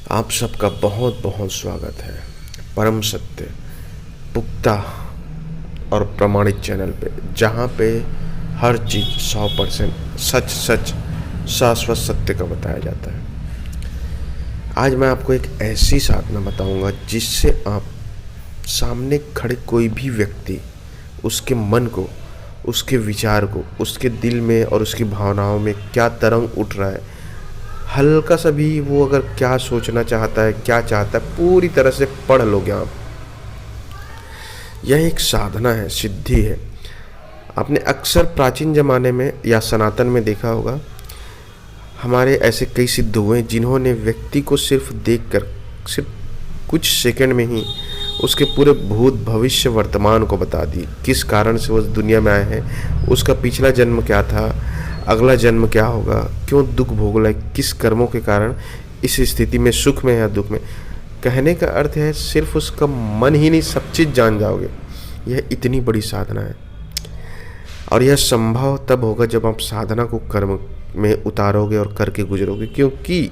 आप सबका बहुत बहुत स्वागत है परम सत्य, पुख्ता और प्रमाणित चैनल पे, जहाँ पे हर चीज़ 100% सच सच शाश्वत सत्य का बताया जाता है। आज मैं आपको एक ऐसी साधना बताऊंगा जिससे आप सामने खड़े कोई भी व्यक्ति, उसके मन को, उसके विचार को, उसके दिल में और उसकी भावनाओं में क्या तरंग उठ रहा है, हल्का सा भी वो अगर क्या सोचना चाहता है, क्या चाहता है, पूरी तरह से पढ़ लोगे आप। यह एक साधना है, सिद्धि है। आपने अक्सर प्राचीन ज़माने में या सनातन में देखा होगा, हमारे ऐसे कई सिद्ध हुए जिन्होंने व्यक्ति को सिर्फ देखकर, सिर्फ कुछ सेकंड में ही उसके पूरे भूत भविष्य वर्तमान को बता दी। किस कारण से वो इस दुनिया में आए हैं, उसका पिछला जन्म क्या था, अगला जन्म क्या होगा, क्यों दुख भोग रहा है, किस कर्मों के कारण इस स्थिति में, सुख में या दुख में। कहने का अर्थ है सिर्फ उसका मन ही नहीं, सब चीज़ जान जाओगे। यह इतनी बड़ी साधना है और यह संभव तब होगा जब आप साधना को कर्म में उतारोगे और करके गुजरोगे, क्योंकि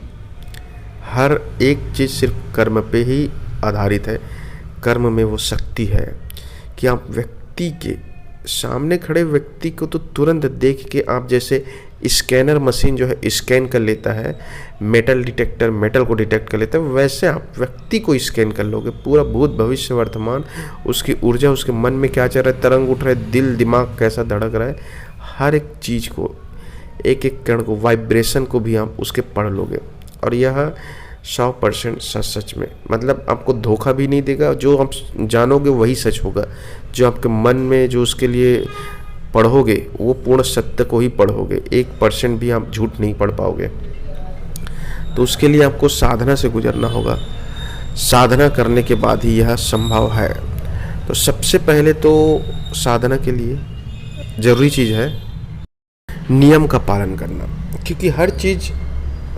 हर एक चीज़ सिर्फ कर्म पे ही आधारित है। कर्म में वो शक्ति है कि आप व्यक्ति के सामने खड़े व्यक्ति को तो तुरंत देख के, आप जैसे स्कैनर मशीन जो है स्कैन कर लेता है, मेटल डिटेक्टर मेटल को डिटेक्ट कर लेता है, वैसे आप व्यक्ति को स्कैन कर लोगे। पूरा भूत भविष्य वर्तमान, उसकी ऊर्जा, उसके मन में क्या चल रहा है, तरंग उठ रहा है, दिल दिमाग कैसा धड़क रहा है, हर एक चीज़ को, एक एक कण को, वाइब्रेशन को भी आप उसके पढ़ लोगे। और यह 100% सच सच में, मतलब आपको धोखा भी नहीं देगा। जो आप जानोगे वही सच होगा। जो आपके मन में, जो उसके लिए पढ़ोगे, वो पूर्ण सत्य को ही पढ़ोगे। 1% भी आप झूठ नहीं पढ़ पाओगे। तो उसके लिए आपको साधना से गुजरना होगा। साधना करने के बाद ही यह संभव है। तो सबसे पहले तो साधना के लिए ज़रूरी चीज़ है नियम का पालन करना, क्योंकि हर चीज़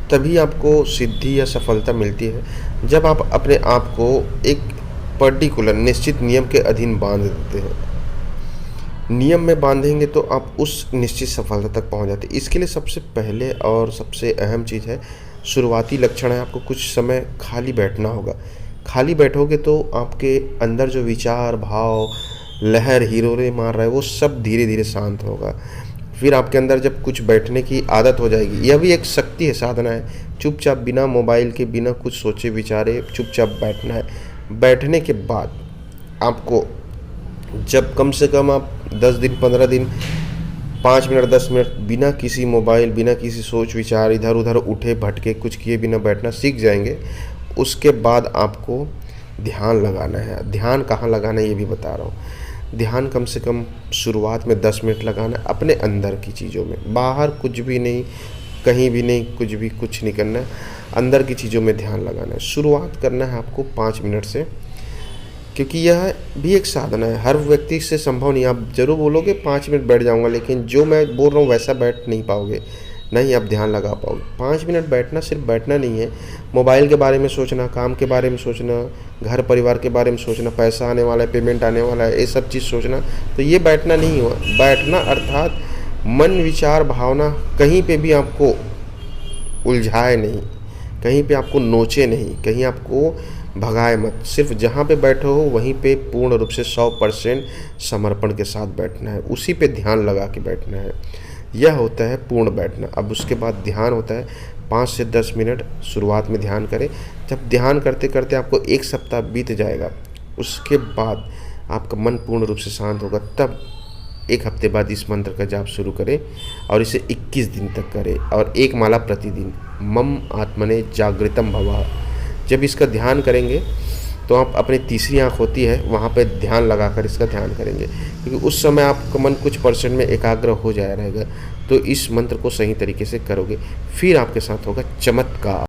तभी आपको सिद्धि या सफलता मिलती है जब आप अपने आप को एक पर्टिकुलर निश्चित नियम के अधीन बांध देते हैं। नियम में बांधेंगे तो आप उस निश्चित सफलता तक पहुंच जाते हैं। इसके लिए सबसे पहले और सबसे अहम चीज़ है, शुरुआती लक्षण है, आपको कुछ समय खाली बैठना होगा। खाली बैठोगे तो आपके अंदर जो विचार, भाव, लहर हिलोरे मार रहा है, वो सब धीरे धीरे शांत होगा। फिर आपके अंदर जब कुछ बैठने की आदत हो जाएगी, यह भी एक शक्ति है, साधना है। चुपचाप बिना मोबाइल के, बिना कुछ सोचे विचारे चुपचाप बैठना है। बैठने के बाद आपको जब कम से कम आप 10 दिन 15 दिन 5 मिनट 10 मिनट बिना किसी मोबाइल, बिना किसी सोच विचार, इधर उधर उठे भटके कुछ किए बिना बैठना सीख जाएंगे, उसके बाद आपको ध्यान लगाना है। ध्यान कहाँ लगाना है ये भी बता रहा हूँ। ध्यान कम से कम शुरुआत में 10 मिनट लगाना है, अपने अंदर की चीज़ों में। बाहर कुछ भी नहीं, कहीं भी नहीं, कुछ नहीं करना है, अंदर की चीज़ों में ध्यान लगाना है। शुरुआत करना है आपको 5 मिनट से, क्योंकि यह भी एक साधना है। हर व्यक्ति से संभव नहीं। आप जरूर बोलोगे 5 मिनट बैठ जाऊंगा, लेकिन जो मैं बोल रहा हूँ वैसा बैठ नहीं पाओगे, नहीं आप ध्यान लगा पाओगे। 5 मिनट बैठना सिर्फ बैठना नहीं है, मोबाइल के बारे में सोचना, काम के बारे में सोचना, घर परिवार के बारे में सोचना, पैसा आने वाला है, पेमेंट आने वाला है, ये सब चीज़ सोचना, तो ये बैठना नहीं हुआ। बैठना अर्थात मन, विचार, भावना कहीं पे भी आपको उलझाए नहीं, कहीं पे आपको नोचे नहीं, कहीं आपको भगाए मत। सिर्फ जहाँ पे बैठे हो वहीं पे पूर्ण रूप से 100% समर्पण के साथ बैठना है, उसी पे ध्यान लगा के बैठना है। यह होता है पूर्ण बैठना। अब उसके बाद ध्यान होता है 5 से 10 मिनट शुरुआत में ध्यान करें। जब ध्यान करते करते आपको 1 सप्ताह बीत जाएगा, उसके बाद आपका मन पूर्ण रूप से शांत होगा, तब 1 हफ्ते बाद इस मंत्र का जाप शुरू करें और इसे 21 दिन तक करें, और 1 माला प्रतिदिन। मम आत्मने जागृतम भवा। जब इसका ध्यान करेंगे तो आप अपनी तीसरी आँख होती है, वहाँ पे ध्यान लगाकर इसका ध्यान करेंगे, क्योंकि उस समय आपका मन कुछ % में एकाग्र हो जाया रहेगा। तो इस मंत्र को सही तरीके से करोगे, फिर आपके साथ होगा चमत्कार।